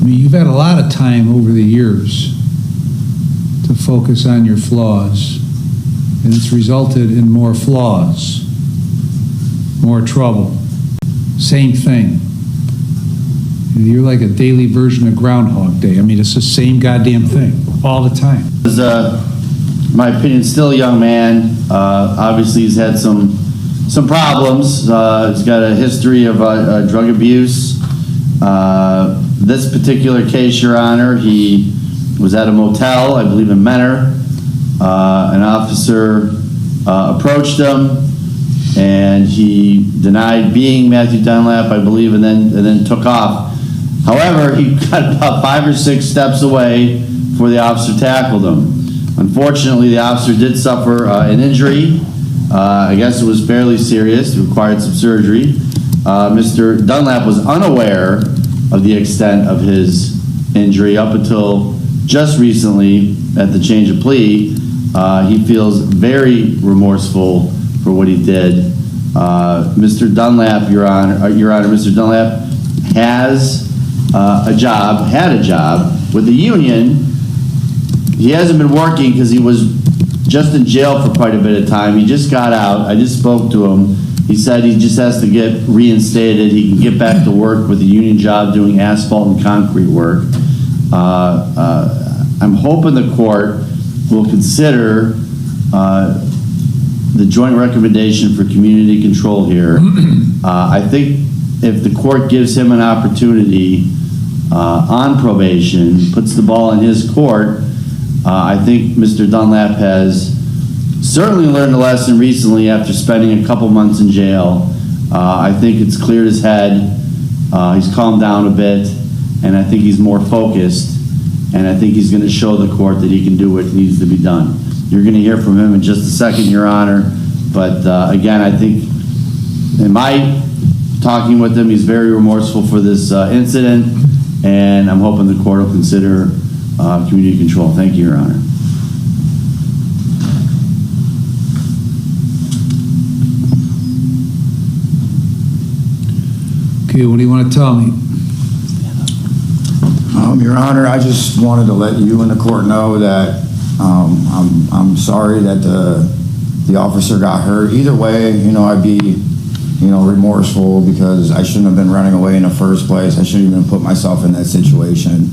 I mean, you've had a lot of time over the years to focus on your flaws, and it's resulted in more flaws, more trouble. Same thing. You're like a daily version of Groundhog Day. I mean, it's the same goddamn thing all the time. Is, my opinion, still a young man. Obviously, he's had some problems. He's got a history of drug abuse. This particular case, Your Honor, he was at a motel, I believe in Menor. An officer approached him, and he denied being Matthew Dunlap, I believe, and then took off. However, he got about 5 or 6 steps away before the officer tackled him. Unfortunately, the officer did suffer an injury. I guess it was fairly serious. It required some surgery. Mr. Dunlap was unaware of the extent of his injury up until just recently at the change of plea. He feels very remorseful for what he did. Mr. Dunlap, Your Honor, Mr. Dunlap has had a job with the union. He hasn't been working because he was just in jail for quite a bit of time. He just got out. I just spoke to him. He said he just has to get reinstated. He can get back to work with the union job doing asphalt and concrete work. I'm hoping the court will consider the joint recommendation for community control here. I think if the court gives him an opportunity on probation, puts the ball in his court, I think Mr. Dunlap has certainly learned a lesson recently after spending a couple months in jail. I think it's cleared his head. He's calmed down a bit, and I think he's more focused, and I think he's going to show the court that he can do what needs to be done. You're going to hear from him in just a second, Your Honor, but again, I think in my talking with him, he's very remorseful for this incident, and I'm hoping the court will consider community control. Thank you, Your Honor. Okay, what do you want to tell me? Your Honor, I just wanted to let you and the court know that I'm sorry that the officer got hurt. Either way, I'd be, remorseful because I shouldn't have been running away in the first place. I shouldn't even put myself in that situation.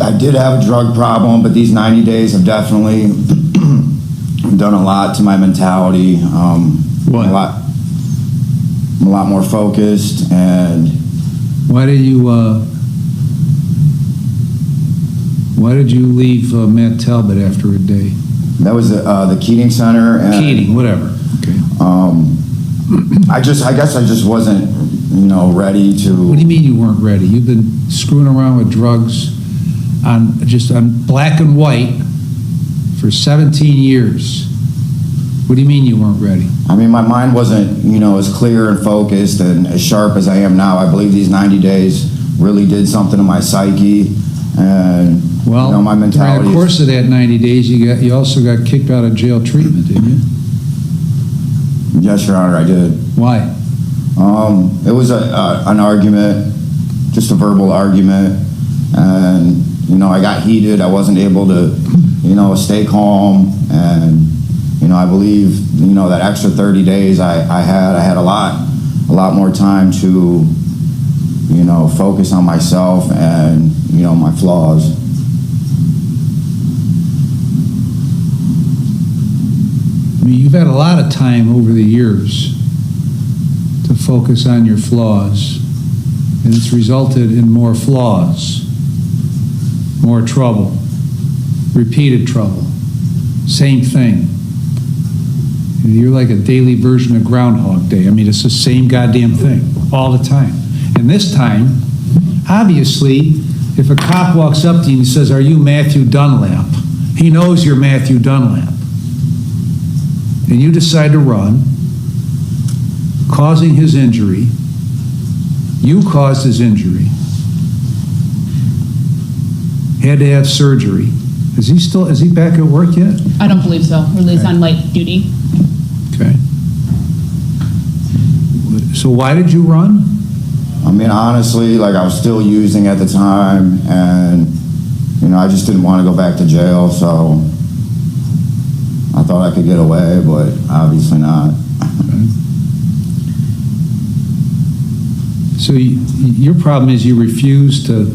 I did have a drug problem, but these 90 days have definitely done a lot to my mentality. What? I'm a lot more focused. And Why did you leave Matt Talbot after a day? that was the Keating Center. And, Keating, whatever. Okay. I guess I just wasn't, ready to. What do you mean you weren't ready? You've been screwing around with drugs on black and white for 17 years. What do you mean you weren't ready? I mean, my mind wasn't, as clear and focused and as sharp as I am now. I believe these 90 days really did something to my psyche and, my mentality. During the course of that 90 days, you also got kicked out of jail treatment, didn't you? Yes, Your Honor, I did. Why? It was an argument, just a verbal argument, and I got heated. I wasn't able to, stay calm, and I believe that extra 30 days I had a lot more time to focus on myself and my flaws. I mean, you've had a lot of time over the years to focus on your flaws, and it's resulted in more flaws, more trouble, repeated trouble, same thing. You're like a daily version of Groundhog Day. I mean, it's the same goddamn thing all the time. And this time, obviously, if a cop walks up to you and says, "Are you Matthew Dunlap?" he knows you're Matthew Dunlap. And you decide to run, causing his injury. You caused his injury. Had to have surgery. Is he back at work yet? I don't believe so. Released on light duty. Okay. So why did you run? I mean, honestly, like I was still using at the time, and you know, I just didn't want to go back to jail, so I thought I could get away, but obviously not. So your problem is you refuse to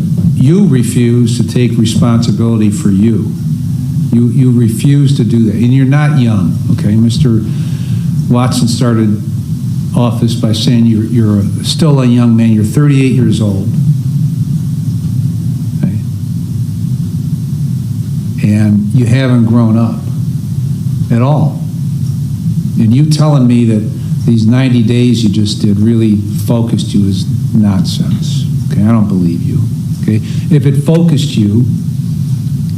take responsibility for you. You refuse to do that, and you're not young, okay? Mr. Watson started office by saying you're still a young man. You're 38 years old, okay? And you haven't grown up at all. And you telling me that these 90 days you just did really focused you is nonsense. Okay, I don't believe you. Okay, if it focused you,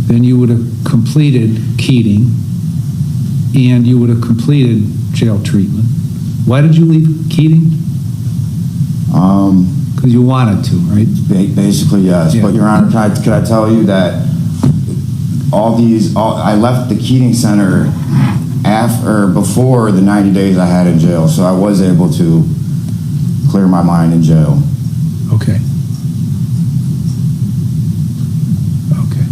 then you would have completed Keating, and you would have completed jail treatment. Why did you leave Keating? Because you wanted to, right? Basically, yes. Yeah. But Your Honor, could I tell you that I left the Keating Center before the 90 days I had in jail, so I was able to clear my mind in jail. Okay. Okay.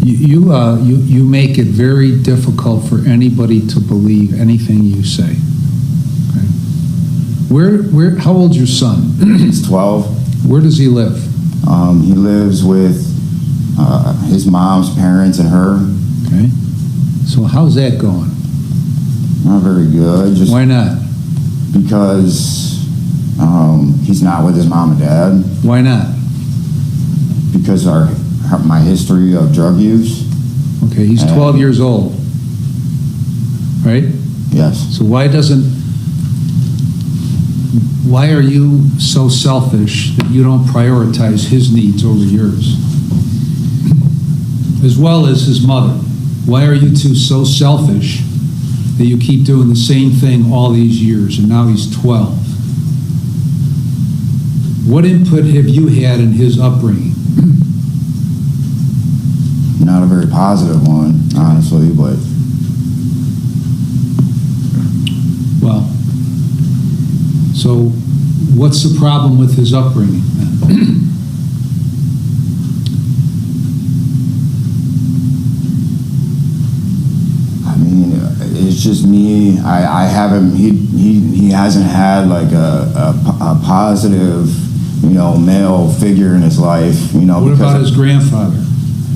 You make it very difficult for anybody to believe anything you say. Okay. How old's your son? He's 12. Where does he live? He lives with his mom's parents and her. Okay. So how's that going? Not very good. Just Why not? because he's not with his mom and dad. Why not? Because my history of drug use. Okay, he's 12 years old, right? Yes. So why are you so selfish that you don't prioritize his needs over yours? As well as his mother. Why are you two so selfish that you keep doing the same thing all these years, and now he's 12? What input have you had in his upbringing? Not a very positive one, honestly, but Well, so what's the problem with his upbringing then? I mean, it's just me. I haven't. He hasn't had like a positive, you know, male figure in his life. You know, What because about his grandfather?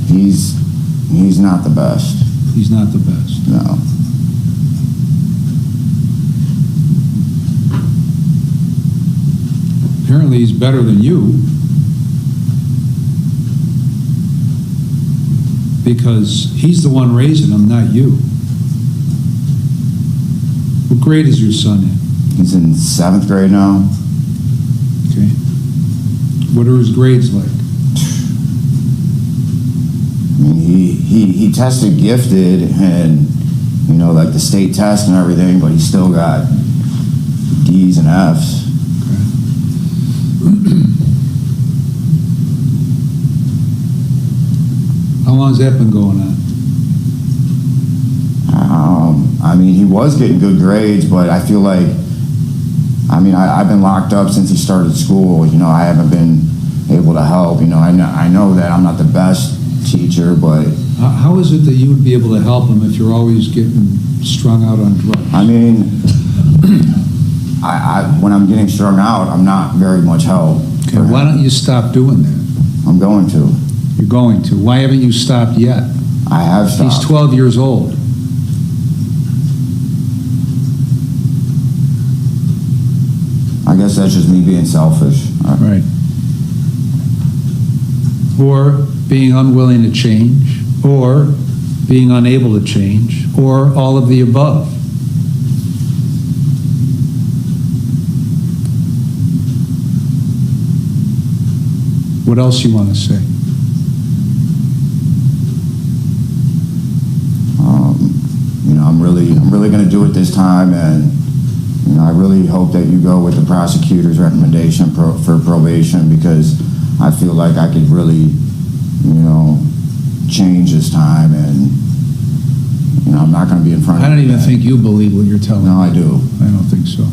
He's not the best. He's not the best. No. Apparently he's better than you, because he's the one raising him, not you. What grade is your son in? He's in 7th grade now. Okay. What are his grades like? I mean, he tested gifted and, you know, like the state test and everything, but he still got D's and F's. How long has that been going on? I mean, he was getting good grades, but I feel like, I mean, I've been locked up since he started school. You know, I haven't been able to help. You know, I know that I'm not the best teacher, but How is it that you would be able to help him if you're always getting strung out on drugs? I mean, when I'm getting strung out, I'm not very much help. Okay, why don't you stop doing that? I'm going to. You're going to. Why haven't you stopped yet? I have stopped. He's 12 years old. I guess that's just me being selfish. Right. Or being unwilling to change, or being unable to change, or all of the above. What else you want to say? You know, I'm really going to do it this time, and you know, I really hope that you go with the prosecutor's recommendation for probation, because I feel like I could really, you know, change this time and, You know, I'm not going to be in front of I don't you. even think you believe what you're telling me. No, I do. I don't think so.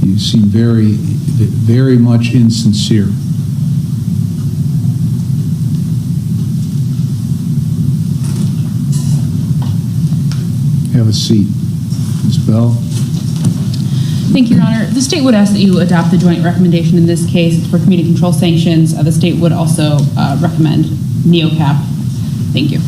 You seem very, very much insincere. Have a seat. Ms. Bell? Thank you, Your Honor. The state would ask that you adopt the joint recommendation in this case. It's for community control sanctions. The state would also recommend NeoCap. Thank you.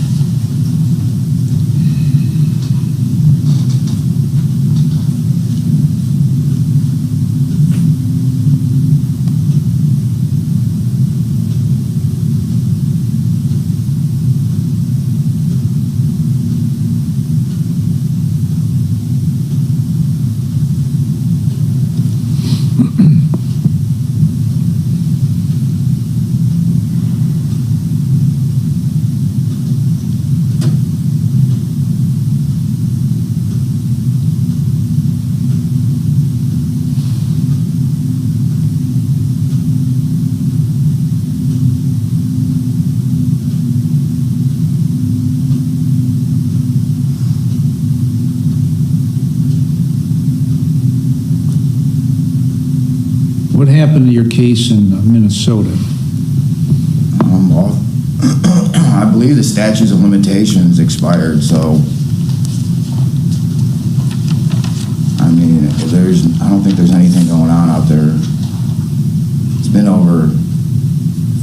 What happened to your case in Minnesota? Well, I believe the statutes of limitations expired, so I mean, I don't think there's anything going on out there. It's been over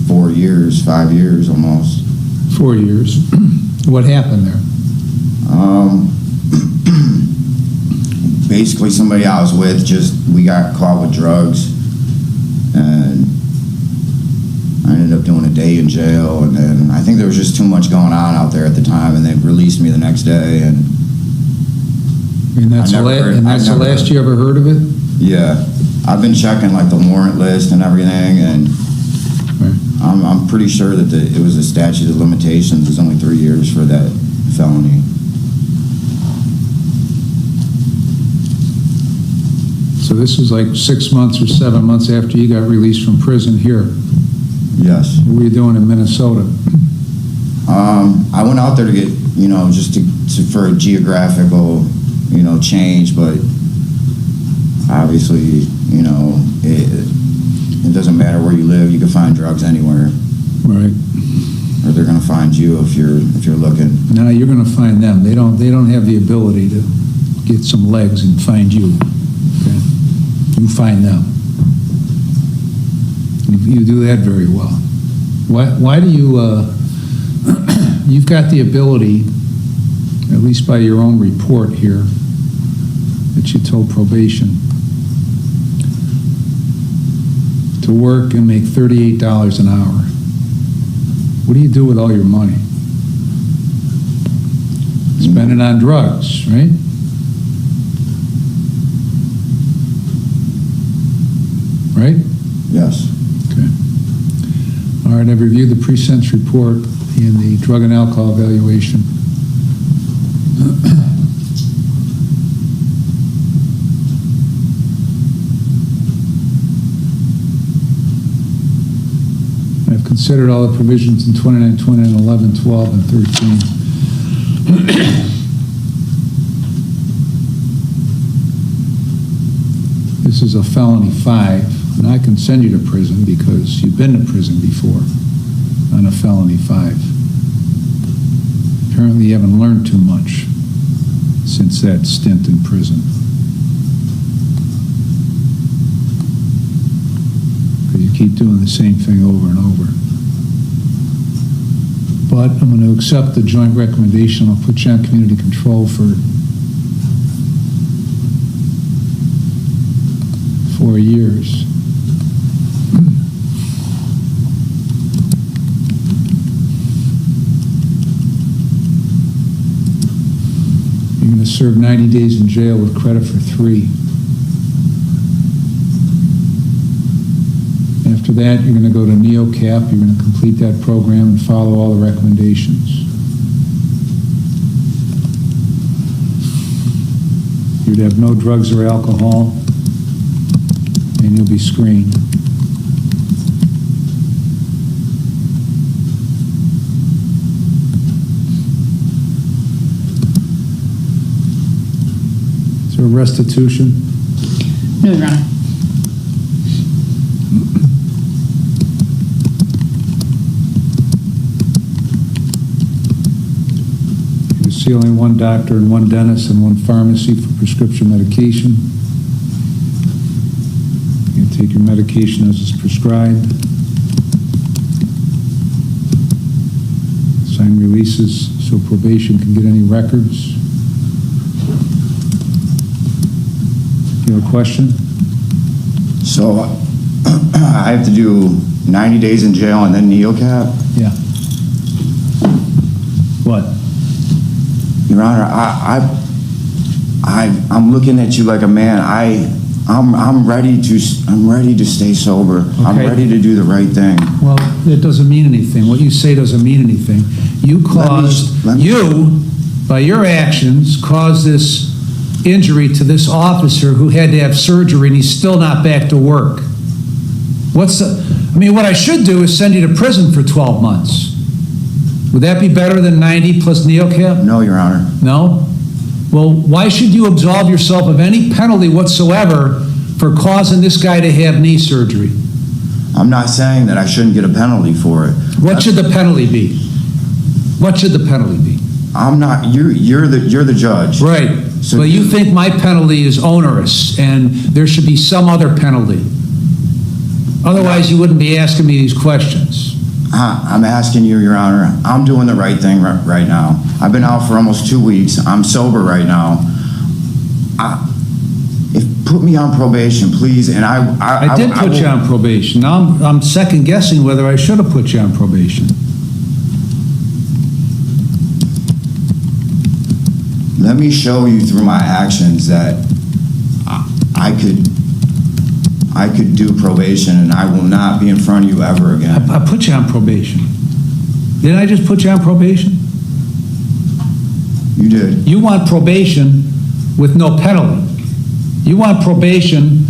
4 years, 5 years almost. 4 years. What happened there? Basically, somebody I was with, we got caught with drugs, and I ended up doing a day in jail, and then I think there was just too much going on out there at the time, and they released me the next day, and That's the last you ever heard of it? yeah, I've been checking like the warrant list and everything, and I'm pretty sure that it was a statute of limitations. It was only 3 years for that felony. So this was like 6 months or 7 months after you got released from prison here. Yes. What were you doing in Minnesota? I went out there to get, just for a geographical, change, but obviously, it doesn't matter where you live. You can find drugs anywhere. Right. Or they're going to find you if you're looking. No, you're going to find them. They don't have the ability to get some legs and find you. Okay? You find them. You do that very well. Why do you, you've got the ability, at least by your own report here, that you told probation, to work and make $38 an hour. What do you do with all your money? Spend it on drugs, right? Right? Yes. Okay. All right, I've reviewed the pre-sentence report and the drug and alcohol evaluation. I've considered all the provisions in 29, 29, 11, 12, and 13. This is a felony 5, and I can send you to prison because you've been to prison before on a felony 5. Apparently you haven't learned too much since that stint in prison. Because you keep doing the same thing over and over. But I'm going to accept the joint recommendation. I'll put you on community control for 4 years. You're going to serve 90 days in jail with credit for 3. After that, you're going to go to NeoCap. You're going to complete that program and follow all the recommendations. You'd have no drugs or alcohol, and you'll be screened. Is there restitution? No, Your Honor. You see only one doctor and one dentist and one pharmacy for prescription medication. You take your medication as is prescribed. Sign releases so probation can get any records. You have a question? So I have to do 90 days in jail and then NeoCap? Yeah. What? Your Honor, I'm looking at you like a man. I'm ready to stay sober. I'm Okay. ready to do the right thing. Well, it doesn't mean anything. What you say doesn't mean anything. You caused, let me- you, by your actions, caused this injury to this officer who had to have surgery and he's still not back to work. What I should do is send you to prison for 12 months. Would that be better than 90 plus NeoCap? No, Your Honor. No? Well, why should you absolve yourself of any penalty whatsoever for causing this guy to have knee surgery? I'm not saying that I shouldn't get a penalty for it. What should the penalty be? What should the penalty be? I'm not. You're the judge. Right. So But you think my penalty is onerous and there should be some other penalty. Otherwise, you wouldn't be asking me these questions. I'm asking you, Your Honor. I'm doing the right thing right now. I've been out for almost 2 weeks. I'm sober right now. Put me on probation, please. And I did put you on probation. Now I'm second guessing whether I should have put you on probation. Let me show you through my actions that I could do probation and I will not be in front of you ever again. I put you on probation. Didn't I just put you on probation? You did. You want probation with no penalty. You want probation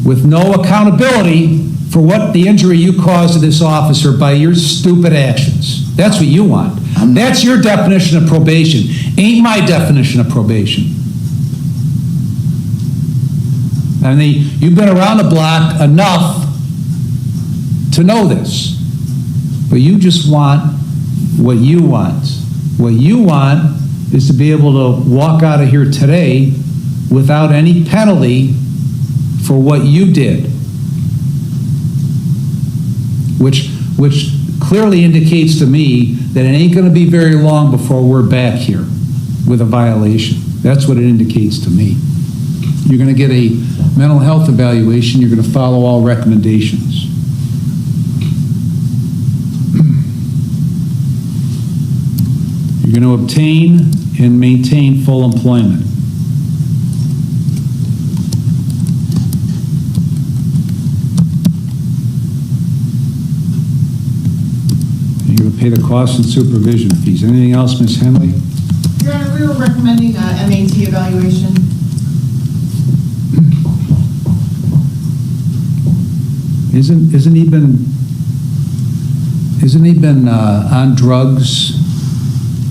with no accountability for what the injury you caused to this officer by your stupid actions. That's what you want. That's your definition of probation. Ain't my definition of probation. I mean, you've been around the block enough to know this. But you just want what you want. What you want is to be able to walk out of here today without any penalty for what you did. Which clearly indicates to me that it ain't going to be very long before we're back here with a violation. That's what it indicates to me. You're going to get a mental health evaluation. You're going to follow all recommendations. You're going to obtain and maintain full employment. You're going to pay the costs and supervision fees. Anything else, Ms. Henley? Your Honor, we were recommending a MAT evaluation. Isn't he been on drugs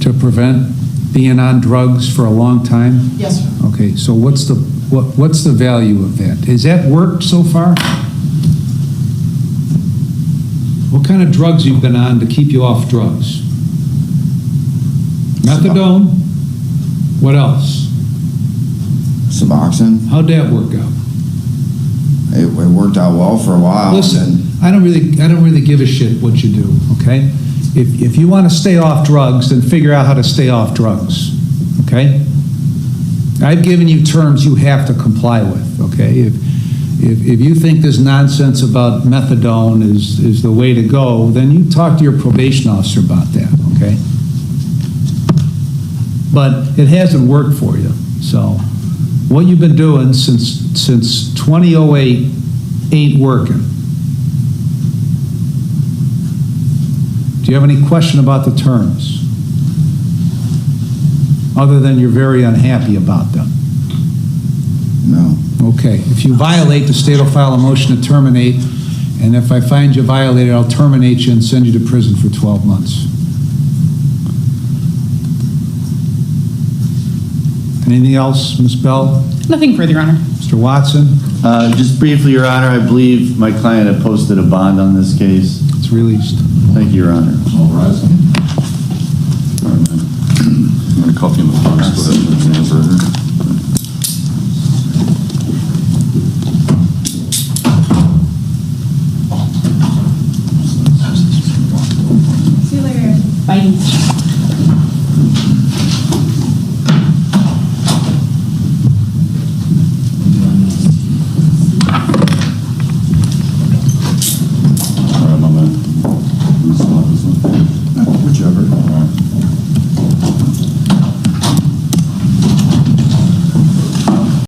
to prevent being on drugs for a long time? Yes, sir. Okay, so what's the value of that? Has that worked so far? What kind of drugs you've been on to keep you off drugs? Methadone? What else? Suboxone. How'd that work out? It worked out well for a while. Listen, I don't really give a shit what you do, okay? If you want to stay off drugs, then figure out how to stay off drugs, okay? I've given you terms you have to comply with, okay? If you think this nonsense about methadone is the way to go, then you talk to your probation officer about that, okay? But it hasn't worked for you, so what you've been doing since 2008 ain't working. Do you have any question about the terms? Other than you're very unhappy about them? No. Okay. If you violate, the state will file a motion to terminate, and if I find you violated, I'll terminate you and send you to prison for 12 months. Anything else, Ms. Bell? Nothing further, Your Honor. Mr. Watson? Just briefly, Your Honor, I believe my client had posted a bond on this case. It's released. Thank you, Your Honor. All rise. I'm going to copy in the first. Go ahead and answer her. See you later. Bye.